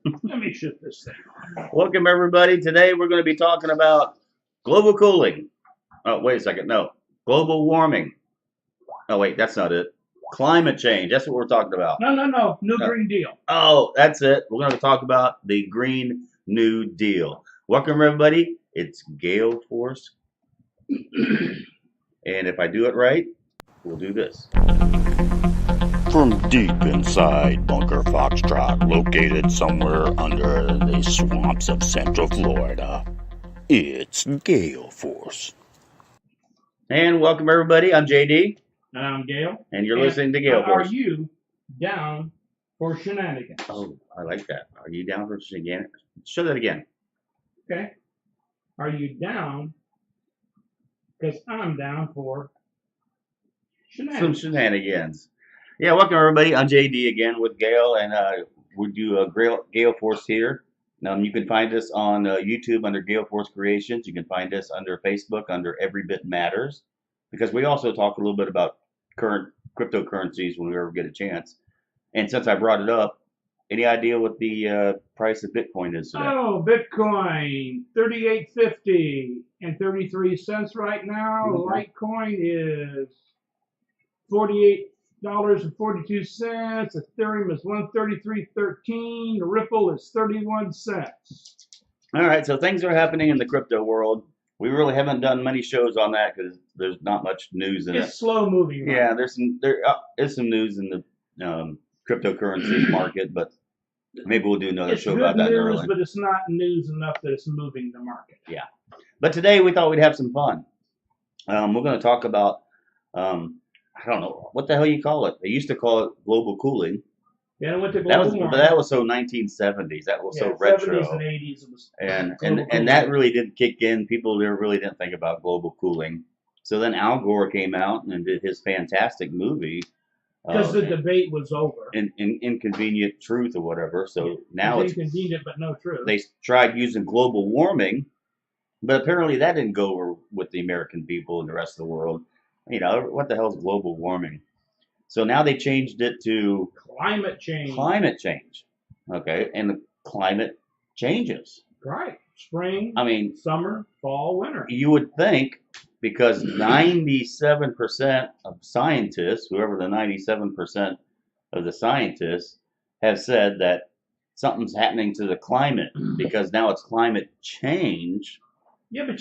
Let me shoot this thing. Welcome, everybody. Today we're going to be talking about global cooling. Oh, wait a second. No. Global warming. Oh, wait, that's not it. Climate change. That's what we're talking about. No. New No. Green Deal. Oh, that's it. We're going to talk about the Green New Deal. Welcome, everybody. It's Gail Force. And if I do it right, we'll do this. From deep inside Bunker Foxtrot, located somewhere under the swamps of Central Florida, it's Gail Force. And welcome, everybody. I'm JD. And I'm Gail. And you're listening to Gail Force. Are you down for shenanigans? Oh, I like that. Are you down for shenanigans? Show that again. Okay. Are you down? Because I'm down for shenanigans. Some shenanigans. Yeah, welcome everybody. I'm JD again with Gail, and we do Gail Force here. You can find us on YouTube under Gail Force Creations. You can find us under Facebook under Every Bit Matters, because we also talk a little bit about current cryptocurrencies when we ever get a chance. And since I brought it up, any idea what the price of Bitcoin is today? Oh, Bitcoin, 38.50 and 33 cents right now. Mm-hmm. Litecoin is $48.42. Ethereum is 133.13. Ripple is 31 cents. All right, so things are happening in the crypto world. We really haven't done many shows on that because there's not much news in it. It's slow moving. Right? Yeah, there is some news in the cryptocurrency market, but maybe we'll do another show about that. It's good news, but it's not news enough that it's moving the market. Yeah, but today we thought we'd have some fun. We're going to talk about I don't know what the hell you call it. They used to call it global cooling. Yeah, it went to global warming. But that was so 1970s. That was so retro. 70s and 80s. It was and that really didn't kick in. People really didn't think about global cooling. So then Al Gore came out and did his fantastic movie. Because the debate was over. Inconvenient Truth or whatever. So now it's inconvenient but no truth. They tried using global warming, but apparently that didn't go over with the American people and the rest of the world. You know, what the hell is global warming? So now they changed it to climate change. Climate change. Okay, and the climate changes. Right. Spring, summer, fall, winter. You would think, because 97% of scientists, whoever the 97% of the scientists, have said that something's happening to the climate because now it's climate change. Yeah, but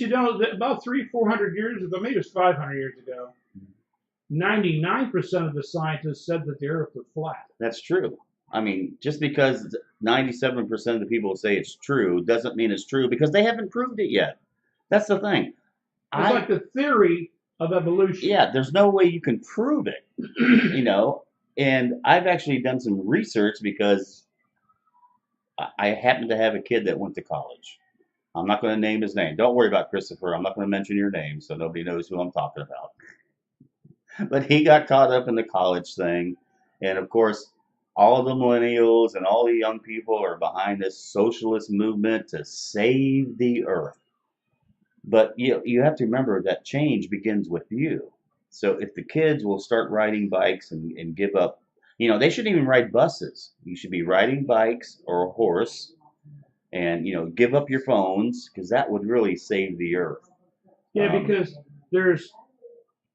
about 400 years ago, maybe it was 500 years ago, 99% of the scientists said that the Earth was flat. That's true. Just because 97% of the people say it's true doesn't mean it's true because they haven't proved it yet. That's the thing. It's like the theory of evolution. Yeah, there's no way you can prove it, And I've actually done some research because I happen to have a kid that went to college. I'm not going to name his name. Don't worry about Christopher. I'm not going to mention your name so nobody knows who I'm talking about. But he got caught up in the college thing. And of course, all the millennials and all the young people are behind this socialist movement to save the earth. But you have to remember that change begins with you. So if the kids will start riding bikes and give up, they shouldn't even ride buses. You should be riding bikes or a horse. And, give up your phones because that would really save the earth. Yeah, because there's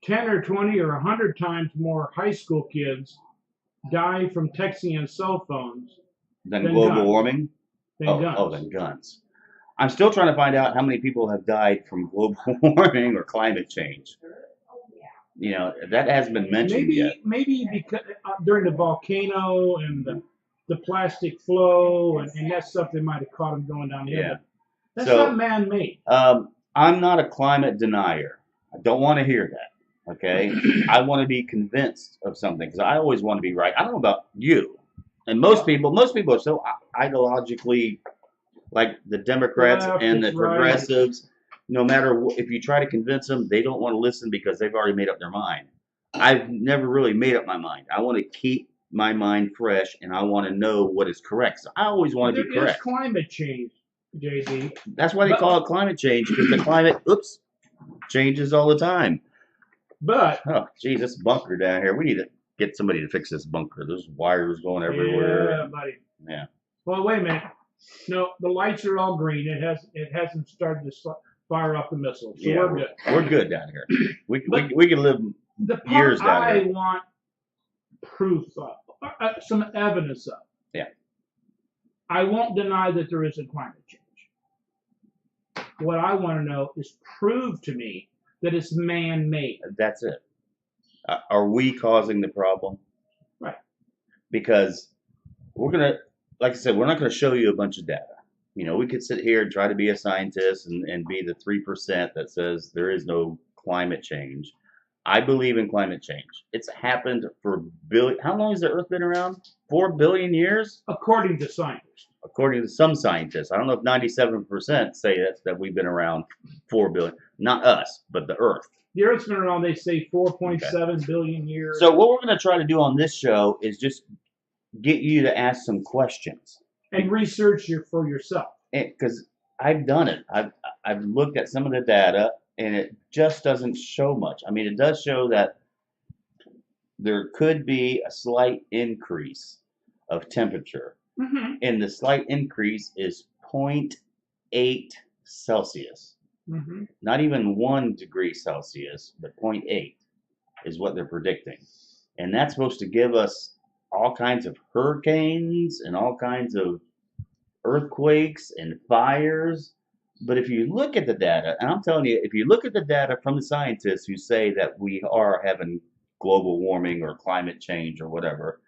10 or 20 or 100 times more high school kids die from texting and cell phones than global warming? Than guns. I'm still trying to find out how many people have died from global warming or climate change. That hasn't been mentioned yet. Maybe because during the volcano and the plastic flow and that stuff, they might have caught them going down the hill. That's not man-made. I'm not a climate denier. I don't want to hear that. Okay? I want to be convinced of something because I always want to be right. I don't know about you. And most people are so ideologically like the Democrats and the progressives. Right. No matter if you try to convince them, they don't want to listen because they've already made up their mind. I've never really made up my mind. I want to keep my mind fresh, and I want to know what is correct. So I always want to be correct. There is climate change, JD. That's why they call it climate change, because the climate, changes all the time. But geez, this bunker down here. We need to get somebody to fix this bunker. There's wires going everywhere. Yeah, buddy. Yeah. Well, wait a minute. No, the lights are all green. It hasn't started to fire off the missiles, so Yeah, we're good. We're good down here. We But can live the part years down I here. want proof of, some evidence of. Yeah. I won't deny that there is a climate change. What I want to know is prove to me that it's man-made. That's it. Are we causing the problem? Right. Because we're gonna, like I said, we're not gonna show you a bunch of data. You know, we could sit here and try to be a scientist and be the 3% that says there is no climate change. I believe in climate change. It's happened for how long has the Earth been around? 4 billion years? According to scientists. According to some scientists. I don't know if 97% say that we've been around 4 billion. Not us, but the Earth. The Earth's been around, they say, 4.7 billion years. So what we're going to try to do on this show is just get you to ask some questions. And research for yourself. Because I've done it. I've looked at some of the data, and it just doesn't show much. I mean, it does show that there could be a slight increase of temperature. Mm-hmm. And the slight increase is 0.8 Celsius. Mm-hmm. Not even 1 degree Celsius, but 0.8 is what they're predicting. And that's supposed to give us all kinds of hurricanes and all kinds of earthquakes and fires. But if you look at the data, and I'm telling you, if you look at the data from the scientists who say that we are having global warming or climate change or whatever,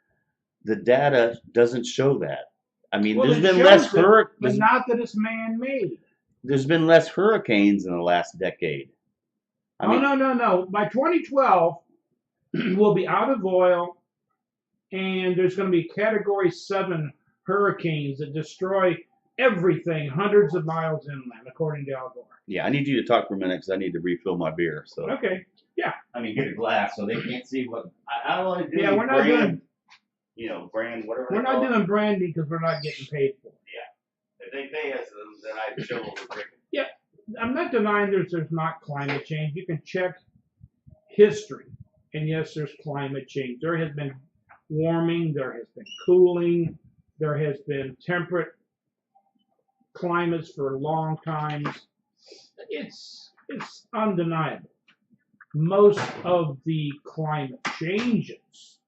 the data doesn't show that. I mean, Well, there's it been less shows it, but not that it's man-made. There's been less hurricanes in the last decade. I mean, No. By 2012, we'll be out of oil, and there's going to be Category 7 hurricanes that destroy everything hundreds of miles inland, according to Al Gore. Yeah, I need you to talk for a minute because I need to refill my beer. So Okay. Yeah. I mean, get a glass so they can't see what I don't want to do. Yeah, we're not doing. Brand whatever. We're not doing branding because we're not getting paid for it. If they pay us, then I show what we're drinking. Yeah, I'm not denying there's not climate change. You can check history, and yes, there's climate change. There has been warming, there has been cooling, there has been temperate climates for long times. It's undeniable. Most of the climate changes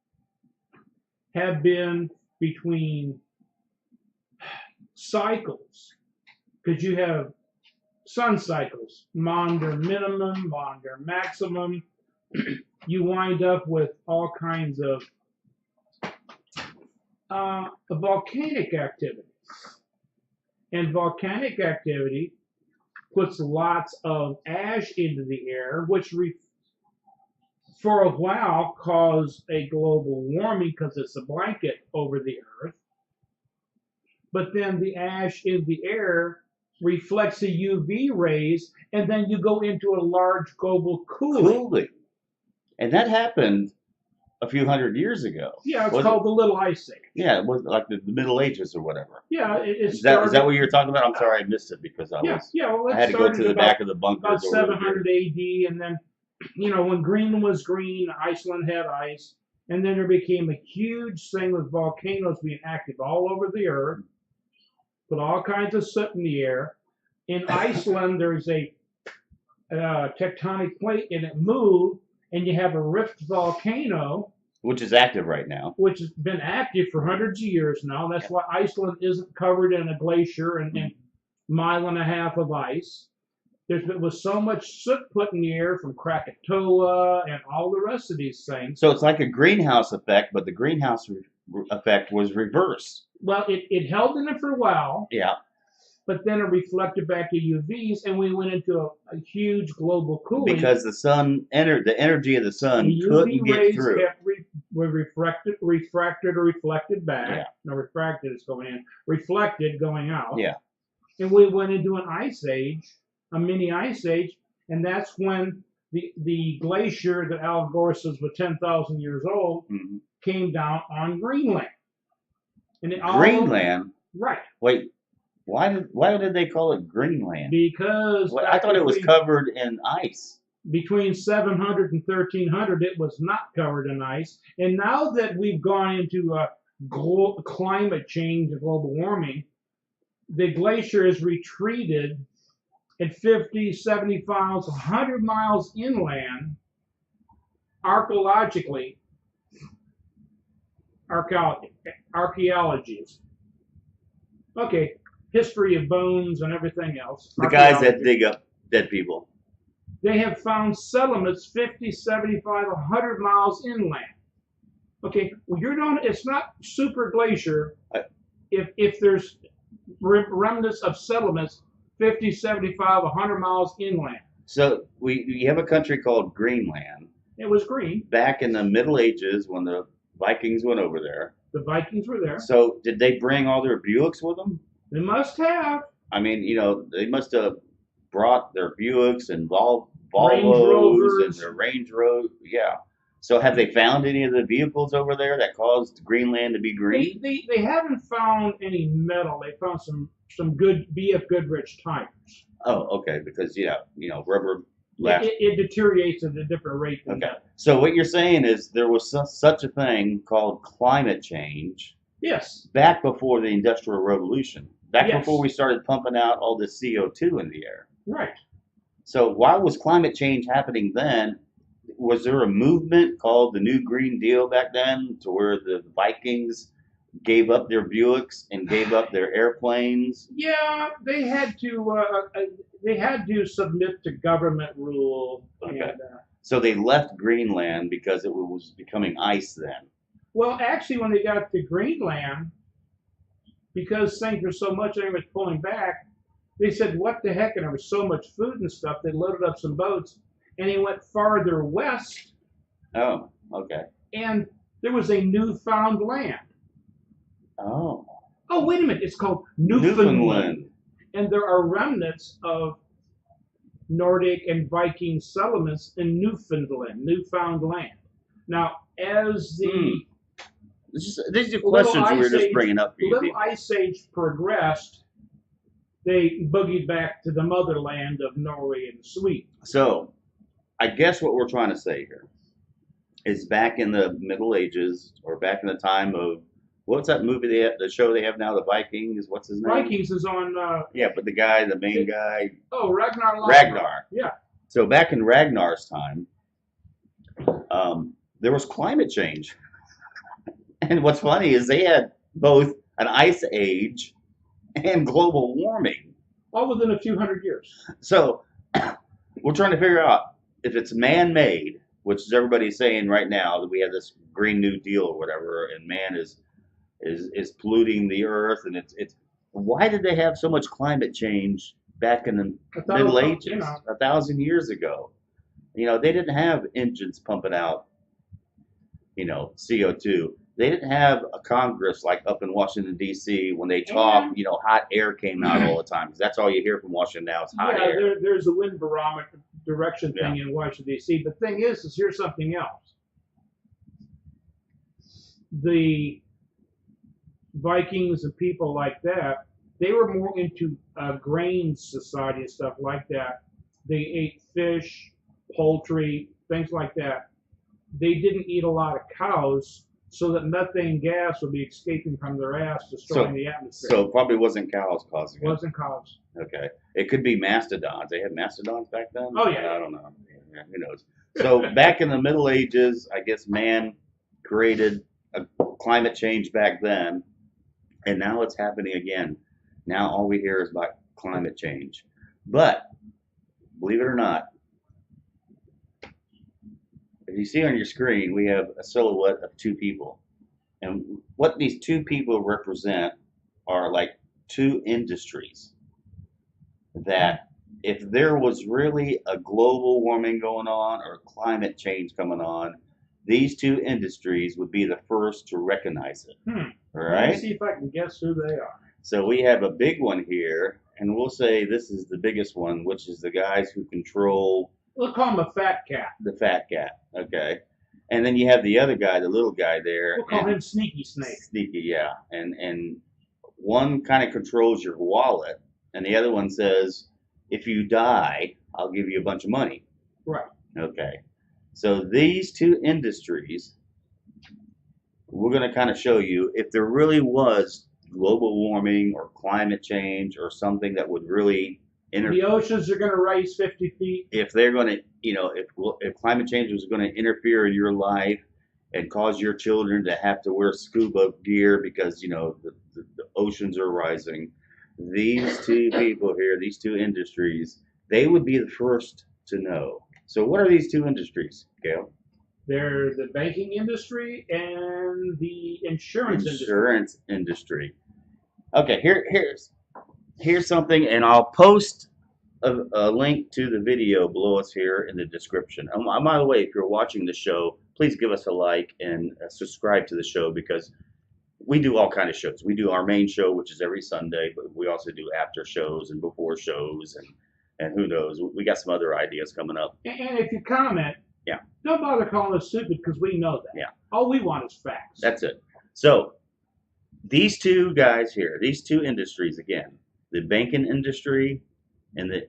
have been between cycles, because you have sun cycles, Maunder minimum, Maunder maximum. You wind up with all kinds of volcanic activity. And volcanic activity puts lots of ash into the air, which for a while caused a global warming because it's a blanket over the earth. But then the ash in the air reflects the UV rays, and then you go into a large global cooling. And that happened a few hundred years ago. Yeah, it's called the Little Ice Age. Yeah, it was like the Middle Ages or whatever. Yeah, is that what you were talking about? I'm sorry, I missed it because I had to go to the back of the bunker. About 700 AD, and then, when Greenland was green, Iceland had ice, and then there became a huge thing with volcanoes being active all over the earth, put all kinds of soot in the air. In Iceland, there's a tectonic plate, and it moved, and you have a rift volcano, which is active right now, which has been active for hundreds of years now. That's why Iceland isn't covered in a glacier and a mile and a half of ice. There was so much soot put in the air from Krakatoa and all the rest of these things. So it's like a greenhouse effect, but the greenhouse effect was reversed. Well, it held in it for a while. Yeah. But then it reflected back to UVs, and we went into a huge global cooling. Because the sun the energy of the sun couldn't get through. The UV rays were refracted or reflected back. Yeah. No, refracted is going in. Reflected going out. Yeah. And we went into an ice age, a mini ice age, and that's when the glacier that Al Gore says was 10,000 years old came down on Greenland. And Greenland? Right. Wait. Why did they call it Greenland? Because I thought it was covered in ice. Between 700 and 1300, it was not covered in ice. And now that we've gone into climate change and global warming, the glacier is retreated at 50, 70 miles, 100 miles inland, archaeologically, archaeologists. Okay, history of bones and everything else. The guys that dig up dead people. They have found settlements 50, 75, 100 miles inland. Okay, well, it's not super glacier if there's remnants of settlements 50, 75, 100 miles inland. So we have a country called Greenland. It was green. Back in the Middle Ages when the Vikings went over there. The Vikings were there. So did they bring all their Buicks with them? They must have. I mean, they must have brought their Buicks and Volvos and their Range Rovers. Yeah. So have they found any of the vehicles over there that caused Greenland to be green? They haven't found any metal. They found some good B.F. Goodrich tires. Oh, okay. Because rubber. It deteriorates at a different rate than that. So what you're saying is there was such a thing called climate change. Yes. Back before the Industrial Revolution. Back Yes. before we started pumping out all this CO2 in the air. Right. So why was climate change happening then? Was there a movement called the New Green Deal back then to where the Vikings gave up their Buicks and gave up their airplanes? Yeah, they had to submit to government rule. Okay. And, So they left Greenland because it was becoming ice then. well, actually, when they got to Greenland, because things were so much and they was pulling back, they said, "What the heck?" And there was so much food and stuff. They loaded up some boats, and they went farther west. Oh, okay. And there was a newfound land. Oh. Oh, wait a minute. It's called Newfoundland. And there are remnants of Nordic and Viking settlements in Newfound land. Now, as the These are questions we were just bringing up for you little people. Ice Age progressed, they boogied back to the motherland of Norway and Sweden. So, I guess what we're trying to say here is back in the Middle Ages, or back in the time of, what's that movie the show they have now, the Vikings? What's his name? Vikings is on. Yeah, but the main guy. Oh, Ragnar. Yeah. So back in Ragnar's time, there was climate change. And what's funny is they had both an ice age and global warming. All within a few hundred years. So we're trying to figure out if it's man-made, which is everybody's saying right now that we have this Green New Deal or whatever, and man is polluting the earth, and it's why did they have so much climate change back in the Middle Ages, 1,000 years ago? They didn't have engines pumping out, CO2. They didn't have a Congress like up in Washington, D.C. when they talk, hot air came out all the time. Because that's all you hear from Washington now is hot air. There's a wind barometer direction thing in Washington, D.C. The thing is here's something else. The Vikings and people like that, they were more into grain society and stuff like that. They ate fish, poultry, things like that. They didn't eat a lot of cows, so that methane gas would be escaping from their ass, destroying the atmosphere. So it probably wasn't cows causing it. Wasn't cows. Okay. It could be mastodons. They had mastodons back then? Oh, yeah. I don't know. Yeah, who knows? So back in the Middle Ages, I guess man created a climate change back then, and now it's happening again. Now all we hear is about climate change. But, believe it or not, if you see on your screen, we have a silhouette of two people. And what these two people represent are like two industries that if there was really a global warming going on or climate change coming on, these two industries would be the first to recognize it. All right? Let me see if I can guess who they are. So we have a big one here, and we'll say this is the biggest one, which is the guys who control. We'll call him a fat cat. The fat cat, okay. And then you have the other guy, the little guy there. We'll call him Sneaky Snake. Sneaky, yeah. And one kind of controls your wallet, and the other one says, if you die, I'll give you a bunch of money. Right. Okay. So these two industries, we're going to kind of show you if there really was global warming or climate change or something that would really The oceans are going to rise 50 feet. if they're going to, if climate change was going to interfere in your life and cause your children to have to wear scuba gear because the oceans are rising, these two people here, these two industries, they would be the first to know. So what are these two industries, Gail? They're the banking industry and the insurance industry. Okay, here's something, and I'll post a link to the video below us here in the description. By the way, if you're watching the show, please give us a like and subscribe to the show, because we do all kind of shows. We do our main show, which is every Sunday, but we also do after shows and before shows, and who knows, we got some other ideas coming up. And if you comment, yeah, don't bother calling us stupid, because we know that. Yeah. All we want is facts. That's it. So these two guys here, these two industries, again, the banking industry and the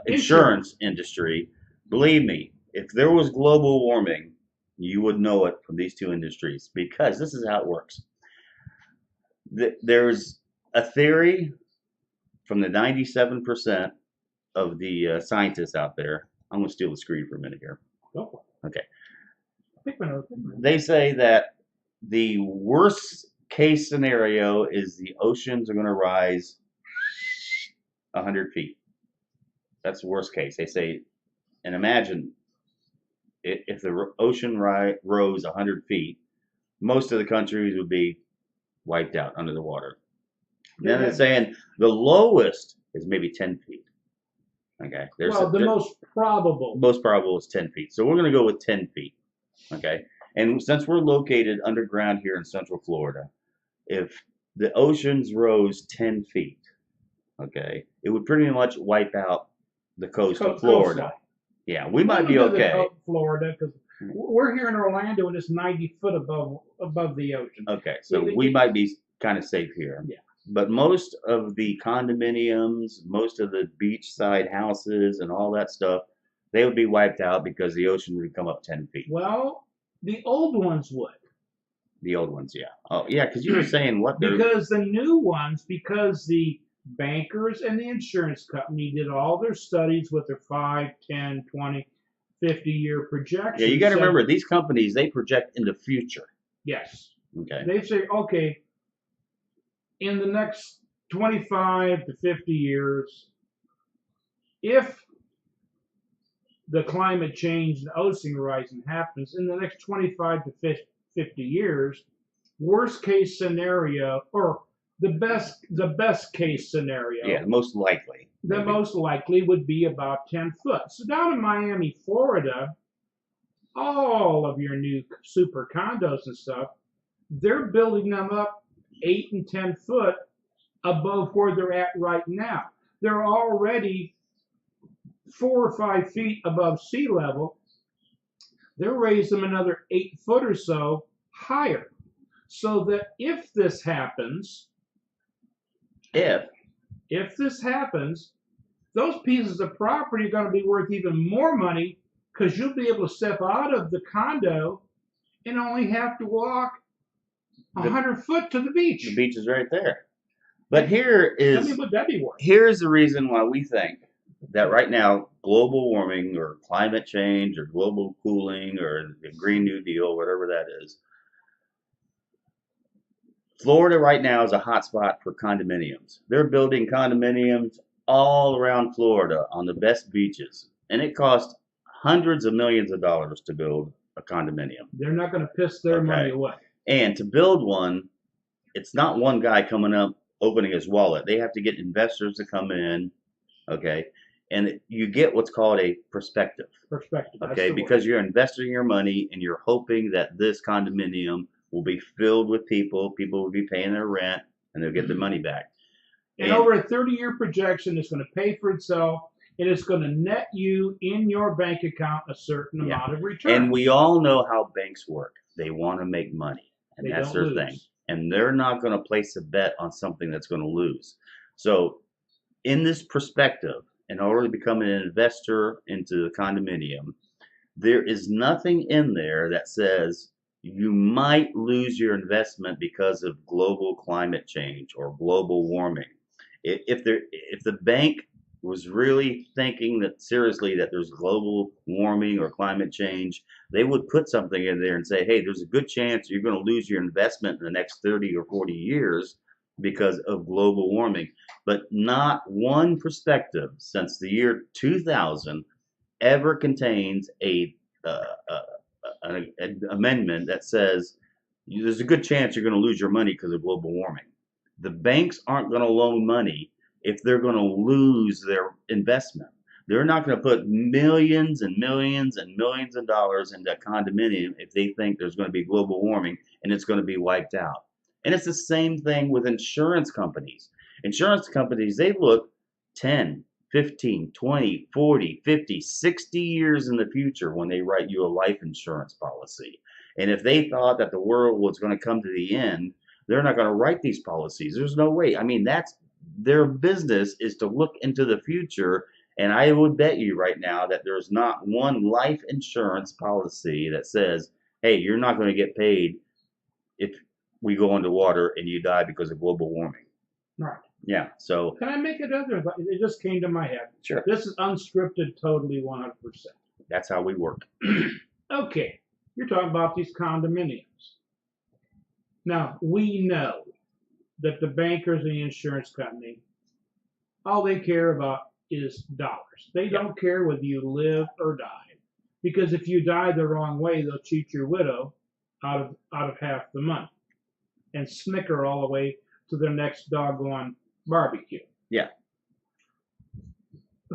insurance industry, believe me, if there was global warming, you would know it from these two industries, because this is how it works. There's a theory from the 97% of the scientists out there. I'm going to steal the screen for a minute here. Go. Okay. I They say that the worst case scenario is the oceans are going to rise 100 feet. That's the worst case. They say, and imagine if the ocean rose 100 feet, most of the countries would be wiped out under the water. Then they're saying the lowest is maybe 10 feet. Okay. The most probable. Most probable is 10 feet. So we're going to go with 10 feet. Okay. And since we're located underground here in Central Florida, if the oceans rose 10 feet, okay, it would pretty much wipe out the coast of Florida. Coastline. Yeah, we might be okay. Florida, because we're here in Orlando and it's 90 foot above the ocean. Okay, so we might be kind of safe here. Yeah. But most of the condominiums, most of the beachside houses and all that stuff, they would be wiped out because the ocean would come up 10 feet. Well, the old ones would. The old ones, yeah. Oh, yeah, because you were saying what? Because the new ones, because the bankers and the insurance company did all their studies with their 5, 10, 20, 50-year projections. Yeah, you got to remember, these companies, they project in the future. Yes. Okay. They say, okay, in the next 25 to 50 years, if the climate change and ocean rising happens in the next 25 to 50 years, worst case scenario, or the best case scenario. Yeah, most likely. The most likely would be about 10 foot. So down in Miami, Florida, all of your new super condos and stuff, they're building them up 8 and 10 foot above where they're at right now. They're already 4 or 5 feet above sea level. They'll raise them another 8 foot or so higher. So that if this happens, if this happens, those pieces of property are going to be worth even more money, because you'll be able to step out of the condo and only have to walk 100 foot to the beach. The beach is right there. But here's the reason why we think that right now global warming or climate change or global cooling or the Green New Deal, whatever that is, Florida right now is a hot spot for condominiums. They're building condominiums all around Florida on the best beaches, and it costs hundreds of millions of dollars to build a condominium. They're not going to piss their money away. And to build one, it's not one guy coming up opening his wallet. They have to get investors to come in, okay? And you get what's called a perspective. Okay, because you're investing your money and you're hoping that this condominium will be filled with people. People will be paying their rent and they'll get their money back. And over a 30-year projection, it's going to pay for itself, and it's going to net you in your bank account a certain amount of return. And we all know how banks work. They want to make money, and that's their thing. And they're not going to place a bet on something that's going to lose. So in this perspective, in order to become an investor into the condominium, there is nothing in there that says you might lose your investment because of global climate change or global warming. If the bank was really thinking that seriously that there's global warming or climate change, they would put something in there and say, hey, there's a good chance you're going to lose your investment in the next 30 or 40 years because of global warming. But not one perspective since the year 2000 ever contains uh, uh, an amendment that says there's a good chance you're going to lose your money because of global warming. The banks aren't going to loan money if they're going to lose their investment. They're not going to put millions and millions and millions of dollars into a condominium if they think there's going to be global warming and it's going to be wiped out. And it's the same thing with insurance companies. Insurance companies, they look 10, 15, 20, 40, 50, 60 years in the future when they write you a life insurance policy. And if they thought that the world was going to come to the end, they're not going to write these policies. There's no way. I mean, that's their business is to look into the future. And I would bet you right now that there's not one life insurance policy that says, hey, you're not going to get paid if we go underwater and you die because of global warming. Right. Yeah. So Can I make another? It just came to my head. sure, This is unscripted, totally 100%. that's how we work. Okay, you're talking about these condominiums. Now, we know that the bankers and the insurance company, all they care about is dollars. They don't care whether you live or die. Because if you die the wrong way, they'll cheat your widow out of half the money and snicker all the way to their next doggone barbecue. Yeah.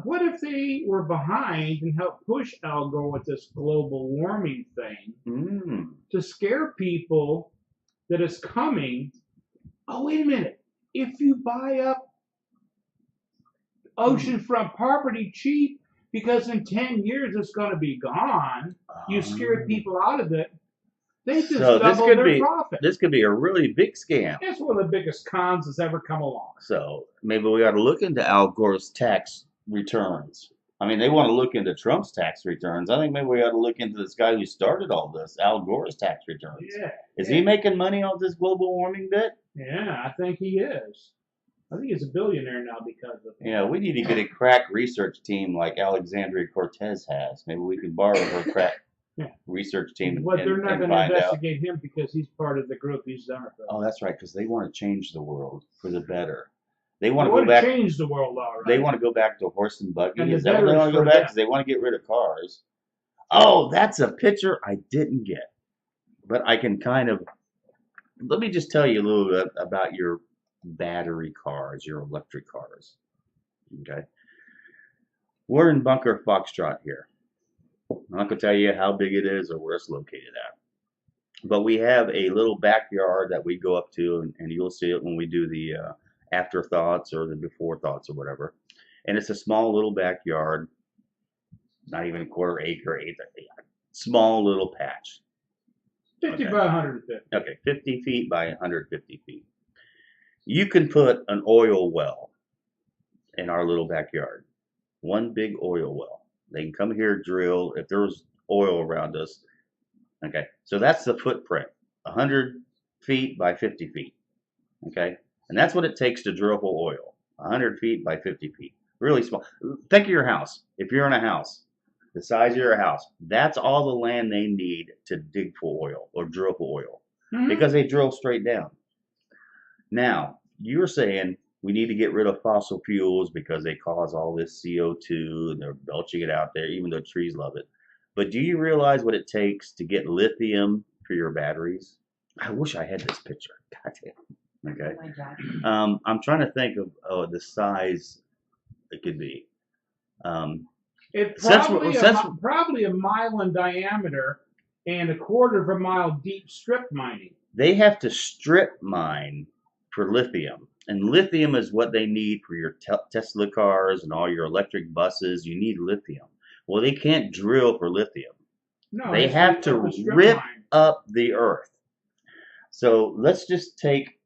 What if they were behind and helped push Al Gore with this global warming thing to scare people that it's coming? Oh, wait a minute. If you buy up oceanfront property cheap, because in 10 years it's going to be gone, you scared people out of it. They just doubled their profit. This could be a really big scam. It's one of the biggest cons that's ever come along. So maybe we ought to look into Al Gore's tax returns. I mean, they want to look into Trump's tax returns. I think maybe we ought to look into this guy who started all this, Al Gore's tax returns. Yeah. Is he making money off this global warming bit? Yeah, I think he is. I think he's a billionaire now because of it. Yeah, we need to get a crack research team like Alexandria Cortez has. Maybe we can borrow her crack research team and, But they're not going to find out. investigate him because he's part of the group he's done it for. Oh, that's right, because they want to change the world for the better. They want They to go want back. to change the world, all right. They want to go back to horse and buggy. And the Is that what they better want to go for back? them. Because they want to get rid of cars. Oh, that's a picture I didn't get, but I can kind of. Let me just tell you a little bit about your battery cars, your electric cars. Okay, we're in Bunker Foxtrot here. I'm not going to tell you how big it is or where it's located at. But we have a little backyard that we go up to, and you'll see it when we do the afterthoughts or the before thoughts or whatever. And it's a small little backyard, not even a quarter acre, small little patch. 50 Okay. by 150. Okay, 50 feet by 150 feet. You can put an oil well in our little backyard. One big oil well. They can come here, drill, if there's oil around us. Okay, so that's the footprint, 100 feet by 50 feet. Okay, and that's what it takes to drill for oil, 100 feet by 50 feet. Really small. Think of your house. If you're in a house, the size of your house, that's all the land they need to dig for oil or drill for oil because they drill straight down. Now, you're saying we need to get rid of fossil fuels because they cause all this CO2 and they're belching it out there, even though trees love it. But do you realize what it takes to get lithium for your batteries? I wish I had this picture. Goddamn. Okay. Oh my God. I'm trying to think of the size it could be. It's Since- probably a mile in diameter and a quarter of a mile deep strip mining. They have to strip mine for lithium. And lithium is what they need for your Tesla cars and all your electric buses. You need lithium. Well, they can't drill for lithium. No, They it's have to a strip rip mine. up the earth. So let's just take,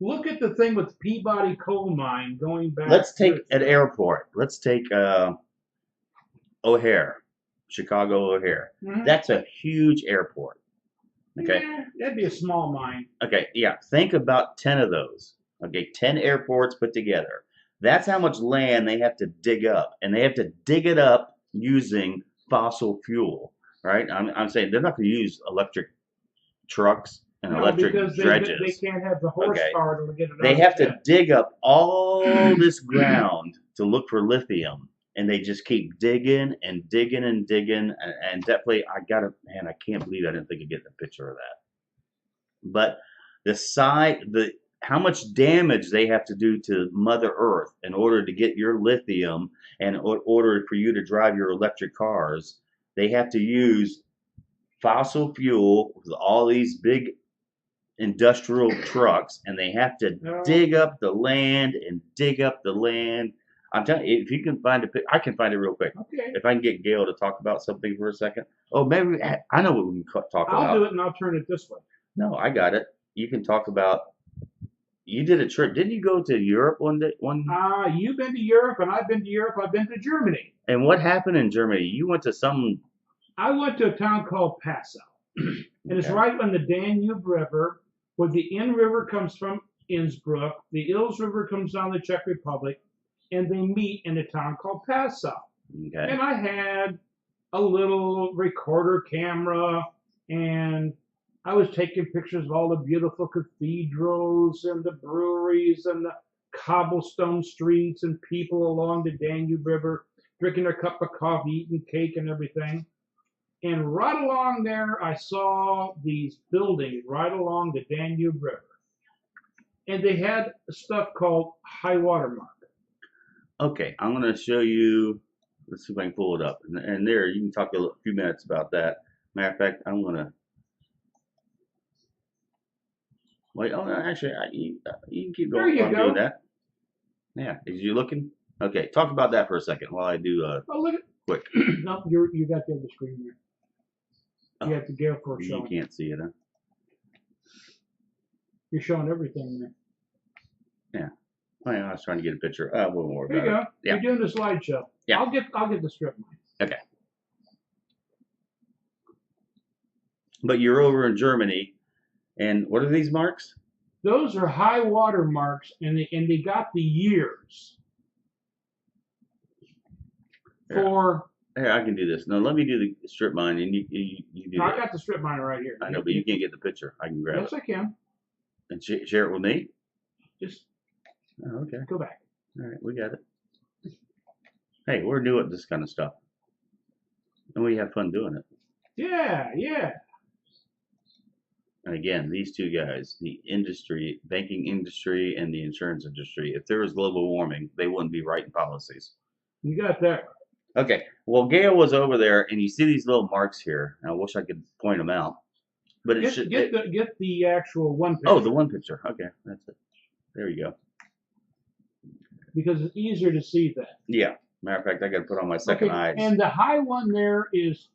Look at the thing with Peabody Coal Mine going back. let's take an airport. Let's take O'Hare, Chicago O'Hare. Mhm. That's a huge airport. Okay. Yeah, that'd be a small mine. Okay, yeah. Think about 10 of those. Okay, 10 airports put together. That's how much land they have to dig up, and they have to dig it up using fossil fuel, right? I'm saying they're not going to use electric trucks and No, electric because they dredges. can't have the Okay. horsepower to get it They out have of the to pit. dig up all this ground to look for lithium, and they just keep digging and digging and digging. And definitely, I can't believe I didn't think of getting a picture of that. But how much damage they have to do to Mother Earth in order to get your lithium and in order for you to drive your electric cars, they have to use fossil fuel with all these big industrial trucks, and they have to dig up the land and dig up the land. I'm telling you, if you can find I can find it real quick. Okay. If I can get Gail to talk about something for a second. Oh, maybe I know what we can talk about. I'll do it and I'll turn it this way. No, I got it. You can talk about. You did a trip. Didn't you go to Europe one day? You've been to Europe and I've been to Europe. I've been to Germany. And what happened in Germany? You went to some. I went to a town called Passau, and it's right on the Danube River, where the Inn River comes from Innsbruck, the Ilz River comes down the Czech Republic, and they meet in a town called Passau. Okay. And I had a little recorder camera, and I was taking pictures of all the beautiful cathedrals and the breweries and the cobblestone streets and people along the Danube River drinking their cup of coffee, eating cake and everything. And right along there, I saw these buildings right along the Danube River. And they had stuff called high water mark. Okay, I'm going to show you. Let's see if I can pull it up. And there, you can talk a few minutes about that. Matter of fact, I'm going to. Wait, oh, actually, you can keep going. There you go. Doing that. Yeah, is you looking? Okay, talk about that for a second while I do. Oh, look at quick. No, you got the other screen there. You got the Gail Force You showing. can't see it, huh? You're showing everything there. Yeah. Oh, yeah, I was trying to get a picture. We'll worry There you about go. it. Yeah. You're doing the slideshow. Yeah. I'll get the strip mine. Okay. But you're over in Germany, and what are these marks? Those are high water marks, and they got the years for. Here, I can do this. No, let me do the strip mine, and you do I that. got the strip miner right here. I know, but you can't get the picture. I can grab Yes, it I can. and share it with me. Just Oh, okay. go back. All right, we got it. Hey, we're new at this kind of stuff, and we have fun doing it. Yeah, yeah. And again, these two guys, the industry, banking industry, and the insurance industry, if there was global warming, they wouldn't be writing policies. You got that. Okay, well, Gail was over there, and you see these little marks here. And I wish I could point them out, but Get the actual one picture. Oh, the one picture. Okay, that's it. There you go. Because it's easier to see that. Yeah. Matter of fact, I got to put on my second eyes. And the high one there is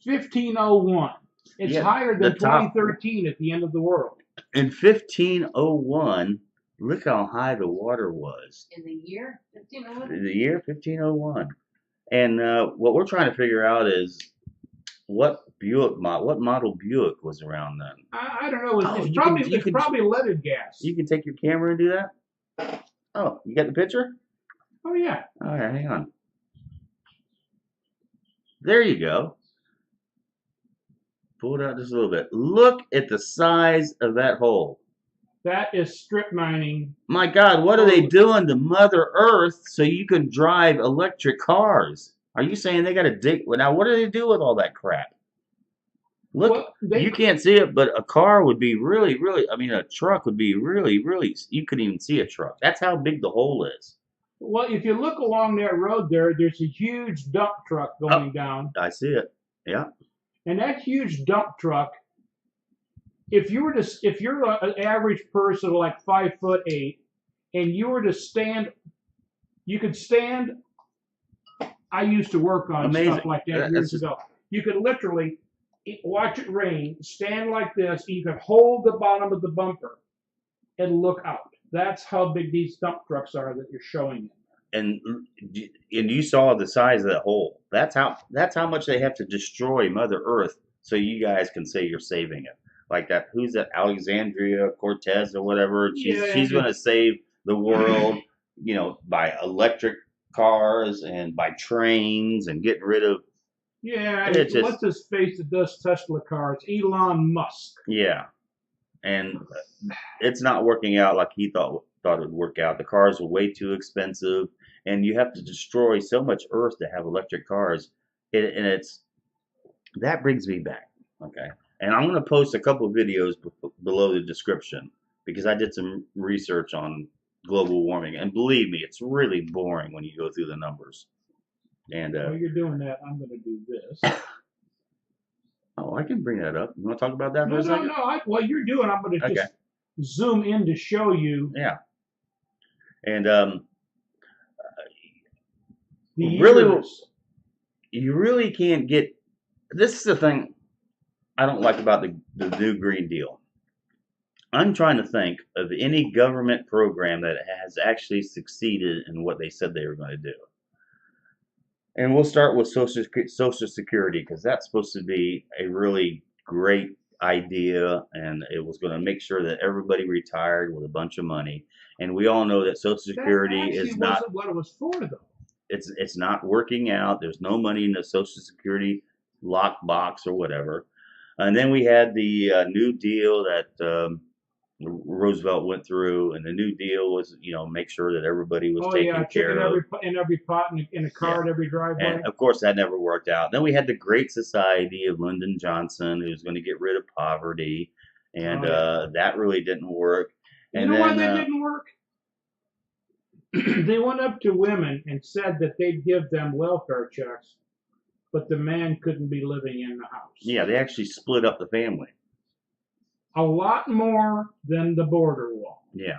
1501. It's higher than 2013 at the end of the world. In 1501, look how high the water was. In the year 1501? In the year 1501. And what we're trying to figure out is what model Buick was around then. I don't know. It's probably leaded gas. You can take your camera and do that? Oh, you got the picture? Oh, yeah. All right, hang on. There you go. Pull it out just a little bit. Look at the size of that hole. That is strip mining. My God, what are they doing to Mother Earth so you can drive electric cars? Are you saying they got to dig? Now, what do they do with all that crap? Look, you can't see it, but a car would be really, really, a truck would be really, really, you couldn't even see a truck. That's how big the hole is. Well, if you look along that road there's a huge dump truck going down. I see it. Yeah. And that huge dump truck, if you're an average person like 5'8", and you were to stand, you could stand. I used to work on stuff like that years ago. You could literally watch it rain, stand like this, and you could hold the bottom of the bumper and look out. That's how big these dump trucks are that you're showing. And you saw the size of that hole. That's how much they have to destroy Mother Earth so you guys can say you're saving it. like that. Who's that? Alexandria Cortez or whatever. Yeah, She's and going to save the world, by electric cars and by trains and getting rid of. yeah, It's just what's his face that does Tesla cars? Elon Musk. yeah, and it's not working out like he thought it would work out. The cars are way too expensive, and you have to destroy so much earth to have electric cars. And it's that brings me back. Okay, and I'm going to post a couple videos below the description because I did some research on global warming, and believe me, it's really boring when you go through the numbers. And While you're doing that, I'm going to do this. oh, I can bring that up. You want to talk about that for No, a second? What you're doing, I'm going to Okay. just zoom in to show you. Yeah. And The really, years. you really can't get. This is the thing I don't like about the new Green Deal. I'm trying to think of any government program that has actually succeeded in what they said they were going to do. And we'll start with Social Security because that's supposed to be a really great idea, and it was going to make sure that everybody retired with a bunch of money. And we all know that Social Security is not. Wasn't what it was for, though. It's not working out. There's no money in the Social Security lockbox or whatever. And then we had the New Deal that Roosevelt went through, and the New Deal was, make sure that everybody was taken care of. In every pot in a car at every driveway. And of course, that never worked out. Then we had the Great Society of Lyndon Johnson, who was going to get rid of poverty, and that really didn't work. And why that didn't work? They went up to women and said that they'd give them welfare checks, but the man couldn't be living in the house. Yeah, they actually split up the family. A lot more than the border wall. Yeah.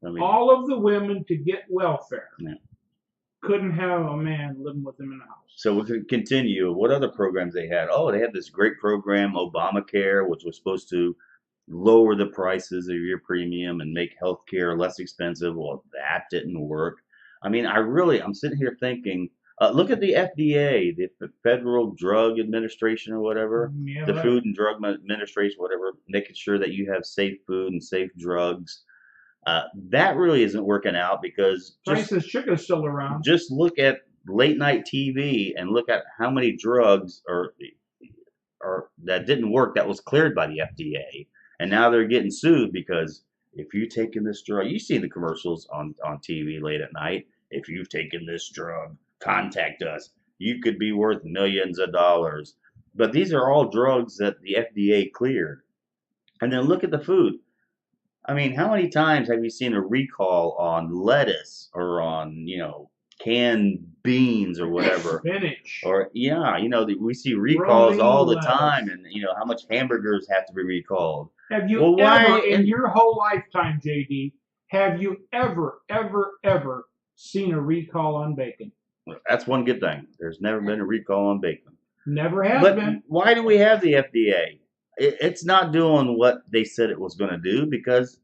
I mean, all of the women to get welfare couldn't have a man living with them in the house. So we could continue. What other programs they had? Oh, they had this great program, Obamacare, which was supposed to lower the prices of your premium and make healthcare less expensive. Well, that didn't work. I mean, I'm sitting here thinking, look at the FDA, the Federal Drug Administration or whatever, the Food and Drug Administration, whatever, making sure that you have safe food and safe drugs. That really isn't working out because Price's Chicken's still around. Just look at late night TV and look at how many drugs are that didn't work that was cleared by the FDA, and now they're getting sued because if you've taken this drug, you see the commercials on TV late at night. If you've taken this drug, contact us. You could be worth millions of dollars. But these are all drugs that the FDA cleared. And then look at the food. I mean, how many times have you seen a recall on lettuce or on, canned beans or whatever? Spinach. Or, we see recalls all the time, and, how much hamburgers have to be recalled. Have you ever, in your whole lifetime, JD, have you ever seen a recall on bacon? That's one good thing. There's never been a recall on bacon. Never has been. Why do we have the FDA? It's not doing what they said it was going to do because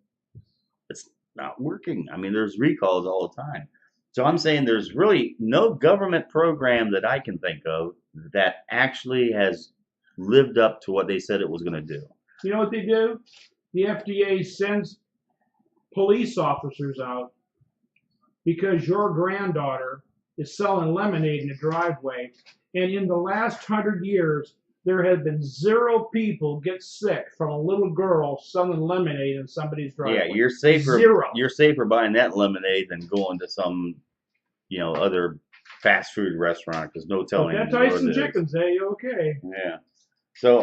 it's not working. I mean, there's recalls all the time. So I'm saying there's really no government program that I can think of that actually has lived up to what they said it was going to do. You know what they do? The FDA sends police officers out because your granddaughter is selling lemonade in the driveway, and in the last 100 years, there have been 0 people get sick from a little girl selling lemonade in somebody's driveway. Yeah, you're safer. 0. You're safer buying that lemonade than going to some, other fast food restaurant because no telling. That Tyson Chicken's, hey, okay. Yeah. So,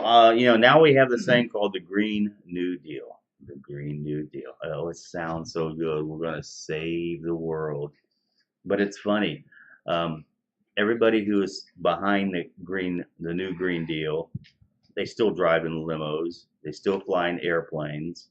now we have this thing called the Green New Deal. The Green New Deal. Oh, it sounds so good. We're going to save the world. But it's funny. Everybody who is behind the new Green Deal, they still drive in limos. They still fly in airplanes.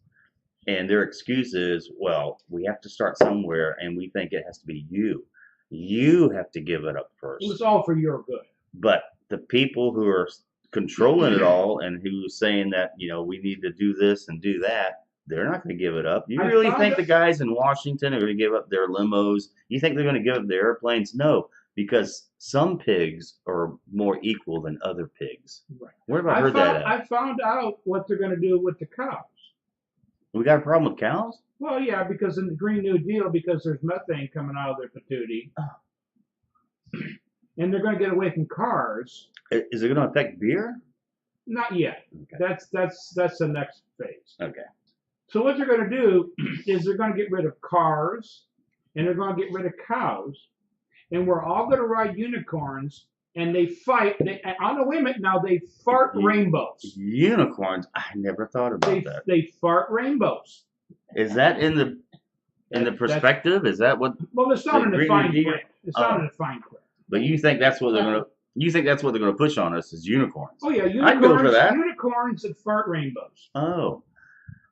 And their excuse is, well, we have to start somewhere, and we think it has to be you. You have to give it up first. It's all for your good. But the people who are controlling it all and who's saying that, we need to do this and do that, they're not going to give it up. You really think the guys in Washington are going to give up their limos? You think they're going to give up their airplanes? No. because some pigs are more equal than other pigs. Right. Where have I heard that at? I found out what they're going to do with the cows. We got a problem with cows? Well, yeah, because in the Green New Deal, because there's methane coming out of their patootie, and they're going to get away from cars. Is it going to affect beer? Not yet. Okay. That's the next phase. Okay. So what they're going to do is they're going to get rid of cars, and they're going to get rid of cows, and we're all going to ride unicorns, and they fight. On the women now, they fart rainbows. Unicorns? I never thought about that. They fart rainbows. Is that in the perspective? Is that what? Well, it's not in the fine print. It's not in the fine print. But you think that's what they're going to? You think that's what they're going to push on us is unicorns? Oh yeah, unicorns. I'd go for that. Unicorns that fart rainbows. Oh,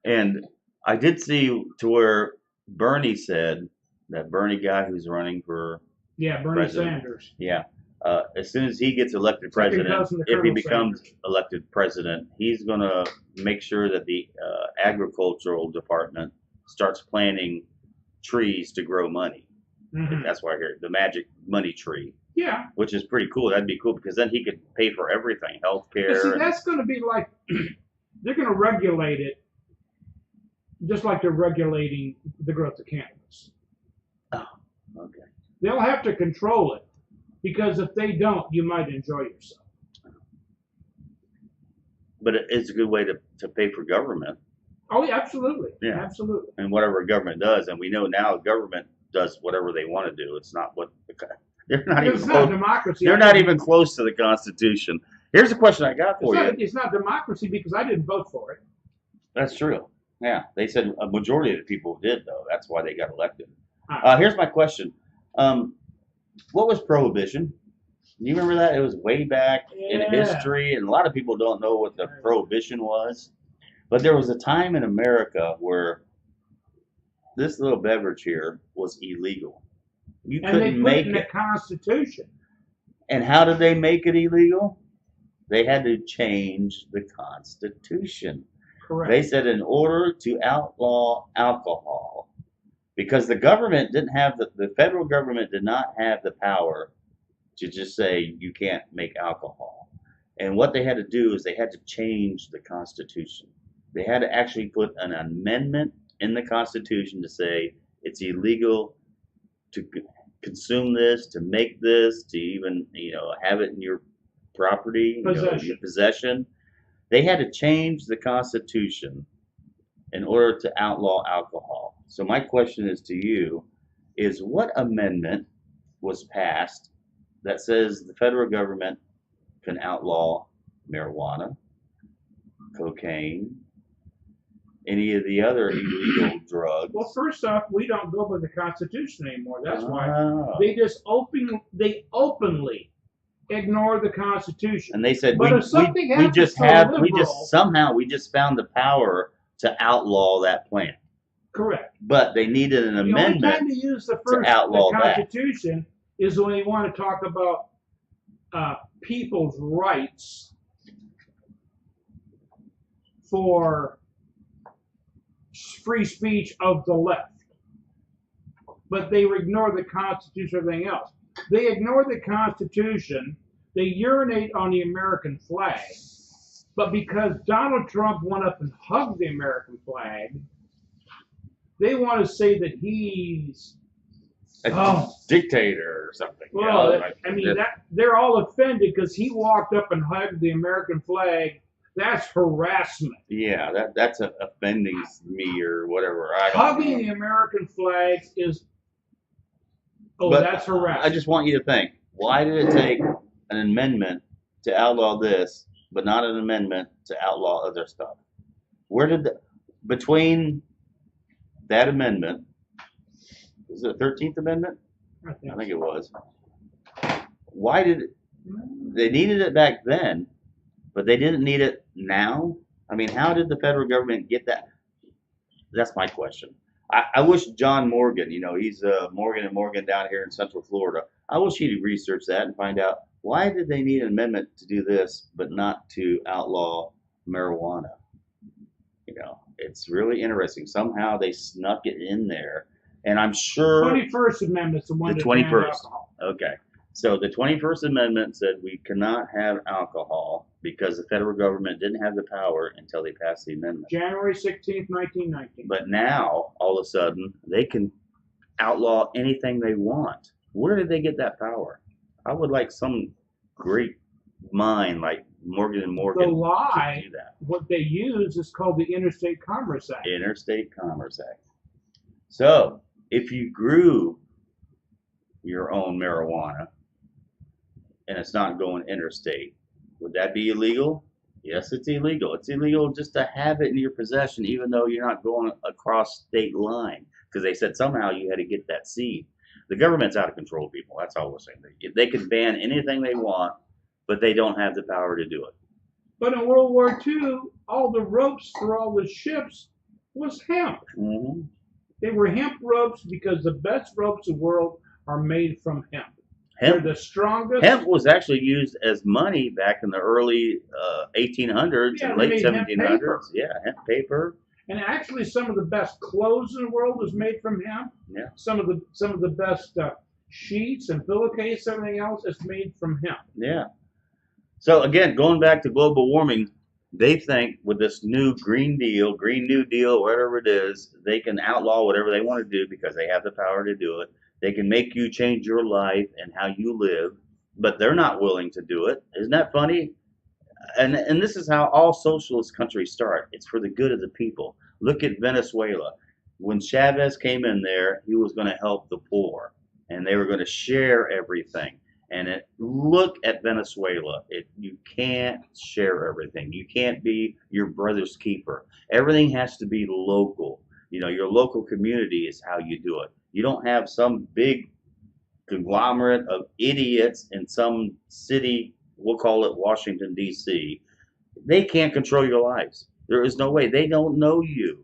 and I did see to where Bernie said, that Bernie guy who's running for Bernie president, Sanders. Yeah, as soon as he gets elected president, if he becomes elected president, he's going to make sure that the agricultural department starts planting trees to grow money. Mm-hmm. That's why I hear the magic money tree. Yeah. Which is pretty cool. That'd be cool because then he could pay for everything, healthcare. See, that's going to be like they're going to regulate it, just like they're regulating the growth of cannabis. Oh, okay. They'll have to control it because if they don't, you might enjoy yourself. But it's a good way to pay for government. Oh, yeah, absolutely. Yeah, absolutely. And whatever government does, and we know now government does whatever they want to do. It's not what they're not even close. Not democracy. They're not even close to the Constitution. Here's a question I got for you. It's not democracy because I didn't vote for it. That's true. Yeah, they said a majority of the people did, though. That's why they got elected. Here's my question. What was prohibition? Do you remember that? It was way back in history, and a lot of people don't know what the prohibition was. But there was a time in America where this little beverage here was illegal. You couldn't make it. And they put it in the Constitution. And how did they make it illegal? They had to change the Constitution. Correct. They said in order to outlaw alcohol, because the government didn't have the federal government did not have the power to just say you can't make alcohol. And what they had to do is they had to change the Constitution. They had to actually put an amendment in the Constitution to say it's illegal to consume this, to make this, to even have it in your property, your possession. They had to change the Constitution in order to outlaw alcohol. So my question is to you, is what amendment was passed that says the federal government can outlaw marijuana, cocaine, any of the other illegal drugs? Well, first off, we don't go by the Constitution anymore. That's why they just openly ignore the Constitution. And they said we just found the power to outlaw that plant. Correct. But they needed an amendment the only time to use the Constitution is when you want to talk about people's rights for free speech of the left. But they ignore the Constitution and everything else. They ignore the Constitution. They urinate on the American flag. But because Donald Trump went up and hugged the American flag, they want to say that he's a dictator or something. Well, they're all offended because he walked up and hugged the American flag. That's harassment. Yeah, that's offending me or whatever. Hugging the American flag is. That's harassment. I just want you to think: why did it take an amendment to outlaw this, but not an amendment to outlaw other stuff? Where did between that amendment? Was it the 13th Amendment? I think it was. Why did they needed it back then, but they didn't need it now? I mean, how did the federal government get that? That's my question. I wish John Morgan, he's Morgan & Morgan down here in Central Florida. I wish he'd research that and find out why did they need an amendment to do this, but not to outlaw marijuana. It's really interesting. Somehow they snuck it in there. And I'm sure 21st Amendment's the one the that 21st. banned alcohol. Okay. So the 21st Amendment said we cannot have alcohol because the federal government didn't have the power until they passed the amendment. January 16th, 1919. But now, all of a sudden, they can outlaw anything they want. Where did they get that power? I would like some great mind like Morgan and Morgan The lie, to do that. what they use is called the Interstate Commerce Act. Interstate Commerce Act. So, if you grew your own marijuana and it's not going interstate, would that be illegal? Yes, it's illegal. It's illegal just to have it in your possession, even though you're not going across state line, because they said somehow you had to get that seed. The government's out of control, people. That's all we're saying. They can ban anything they want, but they don't have the power to do it. But in World War II, all the ropes for all the ships was hemp. Mm-hmm. They were hemp ropes because the best ropes in the world are made from hemp. Hemp, They're the strongest. hemp was actually used as money back in the early 1800s Yeah, and they late made hemp 1700s. paper. Yeah, hemp paper. And actually, some of the best clothes in the world was made from hemp. Yeah. Some of the best sheets and pillowcase, everything else is made from hemp. Yeah. So again, going back to global warming, they think with this new Green New Deal, whatever it is, they can outlaw whatever they want to do because they have the power to do it. They can make you change your life and how you live, but they're not willing to do it. Isn't that funny? And this is how all socialist countries start. It's for the good of the people. Look at Venezuela. When Chavez came in there, he was going to help the poor, and they were going to share everything. And look at Venezuela. You can't share everything. You can't be your brother's keeper. Everything has to be local. You know, your local community is how you do it. You don't have some big conglomerate of idiots in some city, we'll call it Washington, D.C. They can't control your lives. There is no way. They don't know you,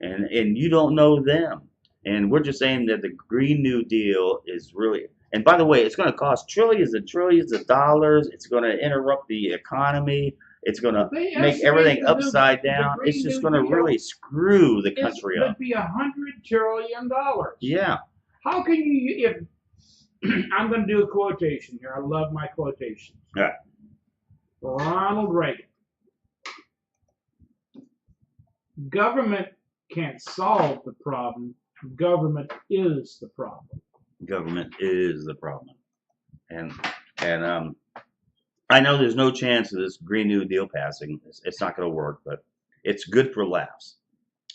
and you don't know them. And we're just saying that the Green New Deal is really, and by the way, it's going to cost trillions and trillions of dollars. It's going to interrupt the economy. It's going to make everything upside down. It's just going to really screw the country up. It would be $100 trillion. Yeah. How can you, if, I'm going to do a quotation here. I love my quotations. All right. Ronald Reagan. Government can't solve the problem. Government is the problem. Government is the problem. And I know there's no chance of this Green New Deal passing. It's not going to work, but it's good for laughs.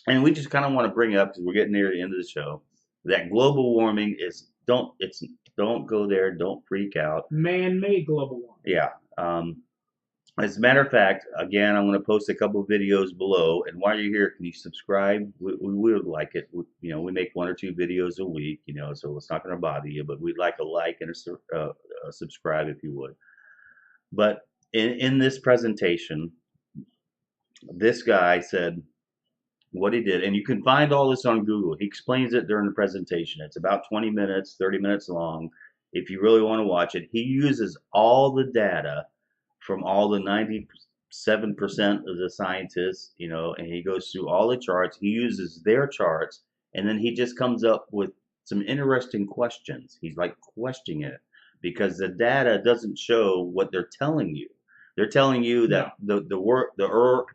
And we just kind of want to bring up, because we're getting near the end of the show, that global warming is, don't go there, don't freak out. Man-made global warming. Yeah. As a matter of fact, again, I'm going to post a couple of videos below. And while you're here, can you subscribe? We would like it. We make 1 or 2 videos a week, so it's not going to bother you. But we'd like a like and a subscribe if you would. But in this presentation, this guy said what he did. And you can find all this on Google. He explains it during the presentation. It's about 20 minutes, 30 minutes long. If you really want to watch it, he uses all the data from all the 97% of the scientists, and he goes through all the charts. He uses their charts, and then he just comes up with some interesting questions. He's like questioning it because the data doesn't show what they're telling you. They're telling you that the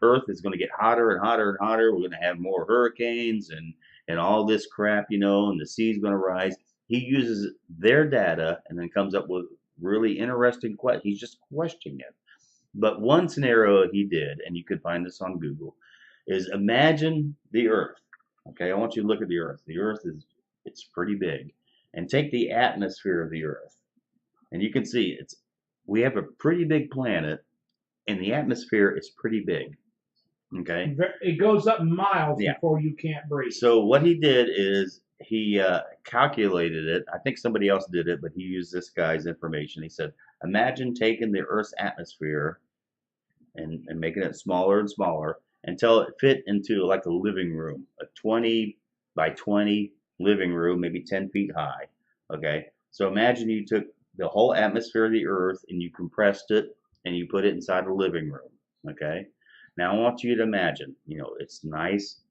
Earth is going to get hotter and hotter and hotter. We're going to have more hurricanes and all this crap, and the sea's going to rise. He uses their data and then comes up with really interesting questions. He's just questioning it. But one scenario he did, and you could find this on Google, is imagine the Earth. Okay, I want you to look at the Earth. The Earth it's pretty big. And take the atmosphere of the Earth. And you can see we have a pretty big planet, and the atmosphere is pretty big. Okay? It goes up miles before you can't breathe. So what he did is he calculated it. I think somebody else did it, but he used this guy's information. He said, imagine taking the Earth's atmosphere and making it smaller and smaller until it fit into like a living room, a 20 by 20 living room, maybe 10 feet high. Okay, so imagine you took the whole atmosphere of the Earth and you compressed it and you put it inside a living room. Okay, now I want you to imagine, it's nice.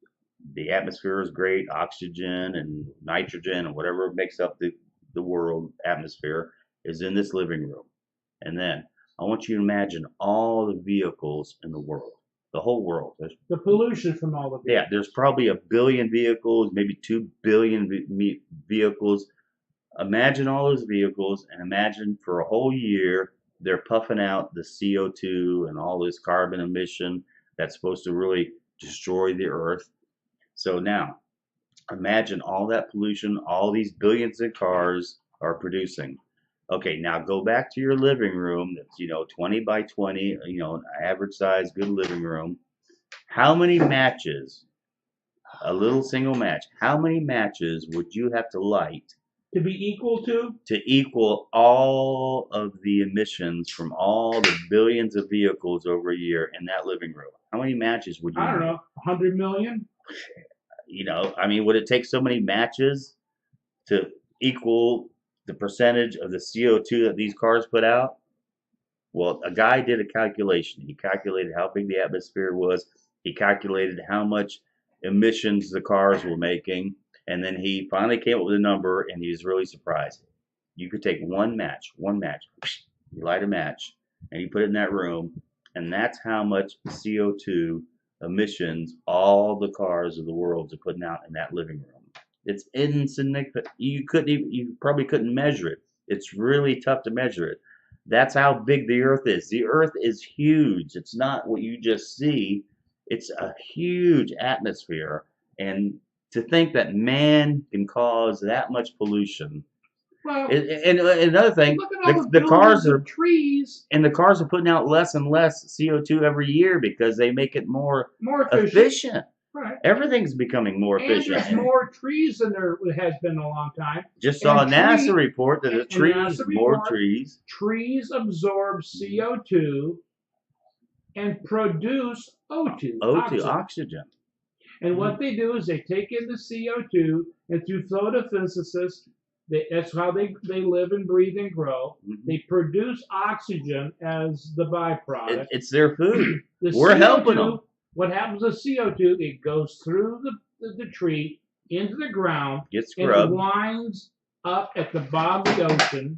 The atmosphere is great, oxygen and nitrogen and whatever makes up the world atmosphere. is in this living room. And then I want you to imagine all the vehicles in the world, the whole world. The pollution from all of it. Yeah, there's probably 1 billion vehicles, maybe 2 billion vehicles. Imagine all those vehicles, and imagine for a whole year they're puffing out the CO2 and all this carbon emission that's supposed to really destroy the earth. So now, imagine all that pollution, all these billions of cars are producing. Okay, now go back to your living room that's, 20 by 20, an average size, good living room. How many matches, a little single match, how many matches would you have to light to be equal to equal all of the emissions from all the billions of vehicles over a year in that living room? How many matches would you I don't need? know, 100 million? Would it take so many matches to equal the percentage of the CO2 that these cars put out? Well, a guy did a calculation. He calculated how big the atmosphere was. He calculated how much emissions the cars were making. And then he finally came up with a number, and he was really surprised. You could take one match, you light a match, and you put it in that room, and that's how much CO2 emissions all the cars of the world are putting out in that living room. It's insignificant. You probably couldn't measure it. It's really tough to measure it. That's how big the earth is. The earth is huge. It's not what you just see. It's a huge atmosphere. And to think that man can cause that much pollution. Well, and another thing, look at all the cars are trees, and the cars are putting out less and less CO2 every year because they make it more efficient. Right. Everything's becoming more efficient. And there's more trees than there has been in a long time. Just saw a NASA report that trees. Trees absorb CO2 and produce O2, oxygen. And what they do is they take in the CO2, and through photosynthesis, that's how they live and breathe and grow. Mm-hmm. They produce oxygen as the byproduct. It's their food. We're CO2, helping them. What happens with CO2? It goes through the tree into the ground, gets scrubbed, and winds up at the bottom of the ocean.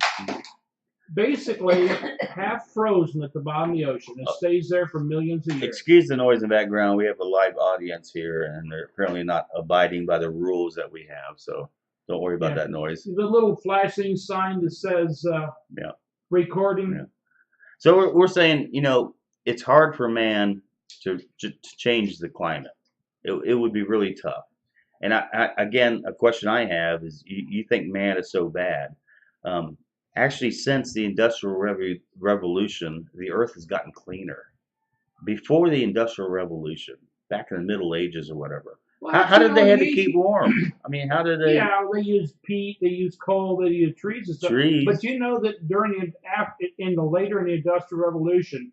Basically, half frozen at the bottom of the ocean. It stays there for millions of years. Excuse the noise in the background. We have a live audience here, and they're apparently not abiding by the rules that we have. So don't worry about that noise. The little flashing sign that says recording. Yeah. So we're saying, it's hard for man to change the climate. It would be really tough. And again, a question I have is, you think man is so bad? Actually, since the Industrial Revolution, the Earth has gotten cleaner. Before the Industrial Revolution, back in the Middle Ages or whatever, how did they have to keep warm? I mean, how did they? Yeah, they use peat, they use coal, they use trees and stuff. Trees. But you know that later in the Industrial Revolution,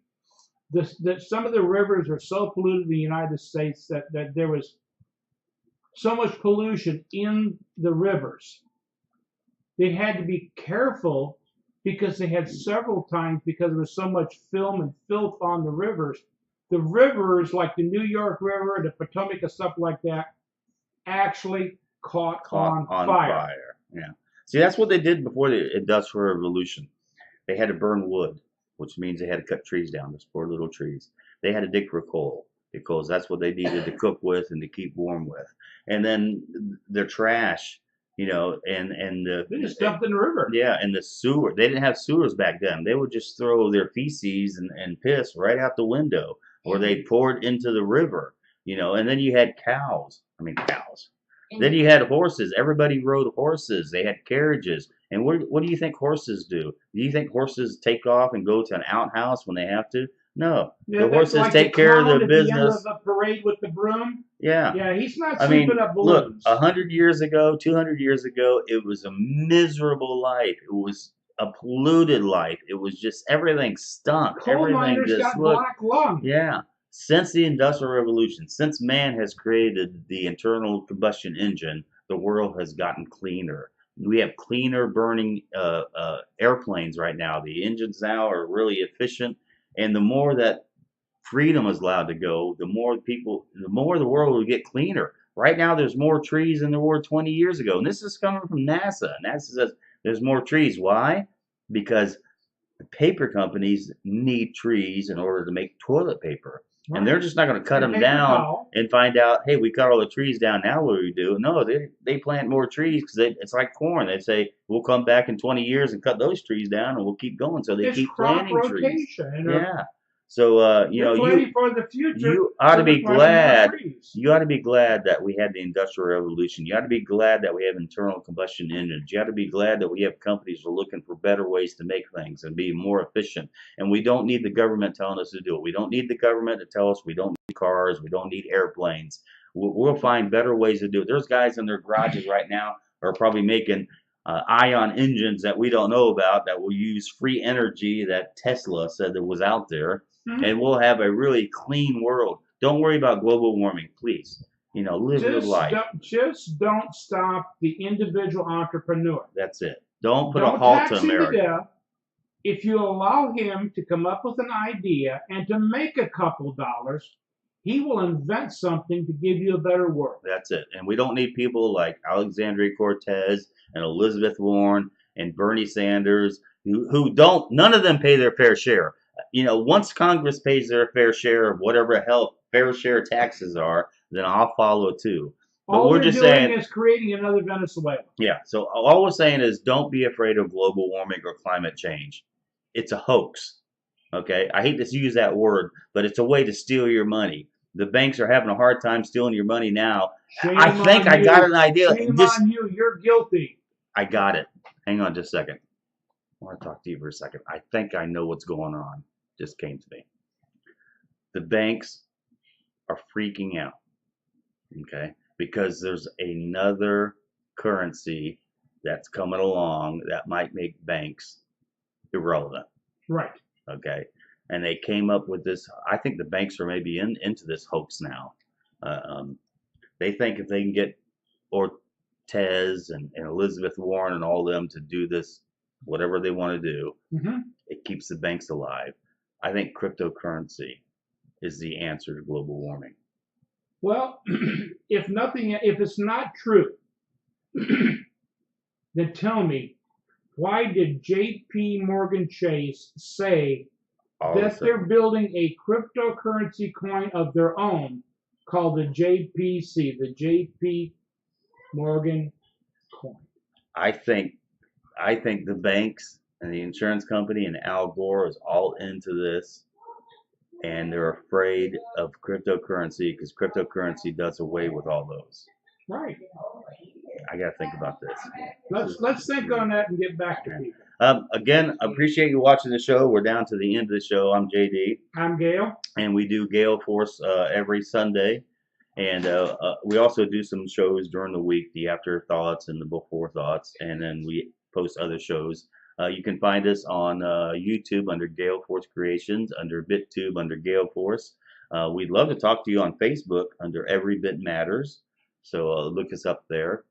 that some of the rivers are so polluted in the United States that there was so much pollution in the rivers. They had to be careful because they had several times, because there was so much film and filth on the rivers. The rivers, like the New York River, the Potomac, and stuff like that, actually caught on fire. Yeah. See, that's what they did before the Industrial Revolution. They had to burn wood, which means they had to cut trees down, those poor little trees. They had to dig for coal because that's what they needed to cook with and to keep warm with. And then their trash, they just dumped in the river. Yeah, and the sewer. They didn't have sewers back then. They would just throw their feces and piss right out the window, or they poured into the river. And then you had cows. Then you had horses. Everybody rode horses. They had carriages. And what do you think horses do? Do you think horses take off and go to an outhouse when they have to? No, the horses take care of the business. At the end of the parade with the broom. Yeah. Yeah, he's not sweeping up balloons. Look, 100 years ago, 200 years ago, it was a miserable life. It was a polluted life. It was just everything stunk. Coal miners got black lung. Yeah. Since the Industrial Revolution, since man has created the internal combustion engine, the world has gotten cleaner. We have cleaner burning airplanes right now. The engines now are really efficient. And the more that freedom is allowed to go, the more the world will get cleaner. Right now, there's more trees than there were 20 years ago. And this is coming from NASA. NASA says there's more trees. Why? because the paper companies need trees in order to make toilet paper. Right. And they're just not going to cut And them paper down towel. and find out, hey, we cut all the trees down. Now what do we do? No, they plant more trees because it's like corn. They say, we'll come back in 20 years and cut those trees down and we'll keep going. So they It's keep crop planting trees. rotation. Yeah. So, you know, You're planning for the future. you ought so to be they're planting more glad. trees. You ought to be glad that we had the Industrial Revolution. You ought to be glad that we have internal combustion engines. You ought to be glad that we have companies who are looking for better ways to make things and be more efficient. And we don't need the government telling us to do it. We don't need the government to tell us we don't need cars, we don't need airplanes. We'll find better ways to do it. There's guys in their garages right now who are probably making ion engines that we don't know about that will use free energy that Tesla said that was out there. And we'll have a really clean world. Don't worry about global warming, please. You know, live your life. Just don't stop the individual entrepreneur. That's it. Don't put Don't a halt to tax him to America. death. If you allow him to come up with an idea and to make a couple dollars, he will invent something to give you a better world. That's it. And we don't need people like Alexandria Cortez and Elizabeth Warren and Bernie Sanders who don't, none of them pay their fair share. You know, once Congress pays their fair share of whatever hell fair share taxes are, then I'll follow too. But All we're they're just doing saying, is creating another Venezuela. yeah. So all we're saying is don't be afraid of global warming or climate change. It's a hoax. Okay. I hate to use that word, but it's a way to steal your money. The banks are having a hard time stealing your money now. Shame I think on I got you. an idea. Shame on you. You're guilty. I got it. Hang on just a second. I want to talk to you for a second. I think I know what's going on. Just came to me. The banks are freaking out, okay, because there's another currency that's coming along that might make banks irrelevant, Right. okay, and they came up with this. I think the banks are maybe into this hoax now. They think if they can get Ortez and Elizabeth Warren and all them to do this, whatever they want to do, it keeps the banks alive. I think cryptocurrency is the answer to global warming. Well, if it's not true, then tell me, why did J.P. Morgan Chase say that they're building a cryptocurrency coin of their own called the JPC, the J.P. Morgan coin? I think the banks and the insurance company and Al Gore is all into this, and they're afraid of cryptocurrency because cryptocurrency does away with all those. Right. I got to think about this. Let's think on that and get back to people. Again, appreciate you watching the show. We're down to the end of the show. I'm JD. I'm Gail. And we do Gail Force every Sunday. And we also do some shows during the week, the afterthoughts and the before thoughts. And then we post other shows. You can find us on YouTube under Gail Force Creations, under BitTube under Gail Force. We'd love to talk to you on Facebook under Every Bit Matters. So look us up there.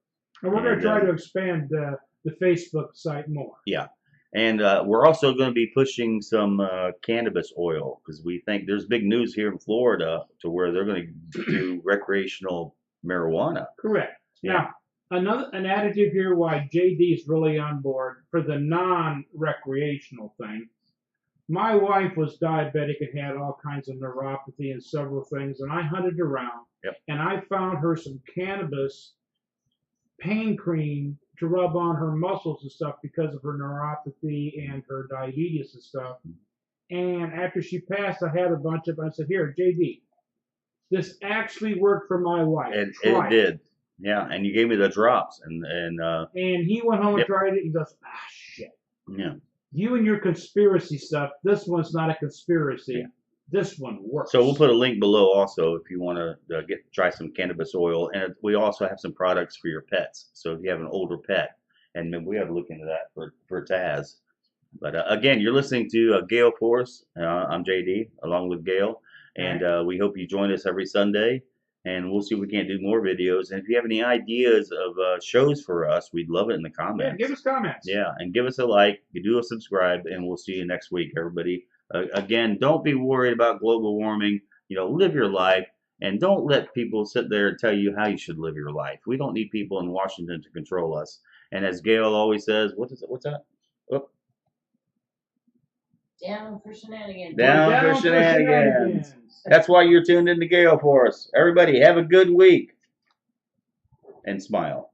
And we're going to try to expand the Facebook site more. Yeah. And we're also going to be pushing some cannabis oil because we think there's big news here in Florida to where they're going to do recreational marijuana. Correct. Yeah. Now, an additive here why JD is really on board for the non-recreational thing. My wife was diabetic and had all kinds of neuropathy and several things, and I hunted around, and I found her some cannabis pain cream to rub on her muscles and stuff because of her neuropathy and her diabetes and stuff. And after she passed, I had a bunch of them. I said, here, JD, this actually worked for my wife. And it did. Yeah, and you gave me the drops. And he went home and tried it. He goes, shit. Yeah. You and your conspiracy stuff, this one's not a conspiracy. Yeah. This one works. So we'll put a link below also if you want to try some cannabis oil. And we also have some products for your pets. So if you have an older pet, and we have to look into that for Taz. But again, you're listening to Gail Force. I'm JD along with Gail. And we hope you join us every Sunday. And we'll see if we can't do more videos. And if you have any ideas of shows for us, we'd love it in the comments. Yeah, give us comments. Yeah, and give us a like. You do a subscribe, and we'll see you next week, everybody. Again, don't be worried about global warming. You know, live your life, and don't let people sit there and tell you how you should live your life. We don't need people in Washington to control us. And as Gail always says, what's that? Oh, Down for shenanigans. Down We're for down shenanigans. That's why you're tuned into Gail Force. Everybody, have a good week. And smile.